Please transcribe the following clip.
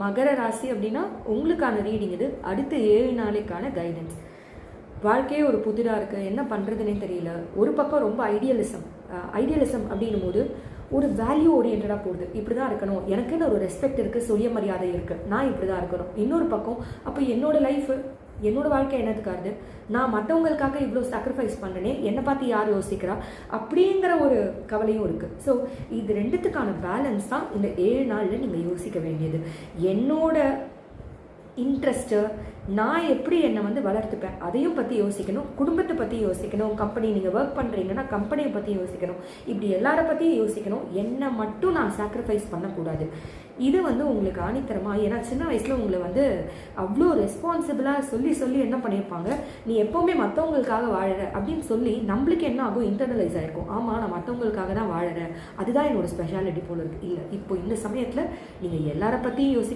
மகர ராசி அப்படின்னா உங்களுக்கான ரீடிங் இது. அடுத்த 7 நாளைக்கான கைடன்ஸ். வாழ்க்கையே ஒரு புதிராக இருக்குது, என்ன பண்ணுறதுனே தெரியல. ஒரு பக்கம் ரொம்ப ஐடியலிசம் அப்படின்னும் போது ஒரு வேல்யூ ஓரியன்டாக போகுது. இப்படி தான் இருக்கணும், எனக்குன்னு ஒரு ரெஸ்பெக்ட் இருக்குது, சுயமரியாதை இருக்குது, நான் இப்படி தான் இருக்கணும். இன்னொரு பக்கம் அப்போ என்னோடய லைஃபு, என்னோடய வாழ்க்கை என்னதுக்காருது, நான் மற்றவங்களுக்காக இவ்வளோ சாக்ரிஃபைஸ் பண்ணுறேனே, என்னை பார்த்து யார் யோசிக்கிறா அப்படிங்கிற ஒரு கவலையும் இருக்குது. ஸோ இது ரெண்டுத்துக்கான பேலன்ஸ் தான் இந்த 7 நாளில் நீங்கள் யோசிக்க வேண்டியது. என்னோட இன்ட்ரெஸ்ட்டு, நான் எப்படி என்னை வளர்த்துப்பேன் அதையும் பற்றி யோசிக்கணும், குடும்பத்தை பற்றி யோசிக்கணும், கம்பெனி நீங்கள் ஒர்க் பண்ணுறீங்கன்னா கம்பெனியை பற்றி யோசிக்கணும், இப்படி எல்லாரை பற்றியும் யோசிக்கணும். என்னை மட்டும் நான் சாக்ரிஃபைஸ் பண்ணக்கூடாது. இது உங்களுக்கு ஆணித்தரமாக, ஏன்னா சின்ன வயசில் உங்களை அவ்வளோ ரெஸ்பான்சிபிளாக சொல்லி என்ன பண்ணியிருப்பாங்க, நீ எப்போவுமே மற்றவங்களுக்காக வாழற அப்படின்னு சொல்லி நம்மளுக்கு என்ன ஆகும், இன்டர்னலைஸ் ஆகிருக்கும். ஆமாம், நான் மற்றவங்களுக்காக தான் வாழறேன், அதுதான் என்னோட ஸ்பெஷாலிட்டி போல இருக்குது. இல்லை, இப்போ இந்த சமயத்தில் நீங்கள் எல்லாரை பற்றியும் யோசிக்கணும்,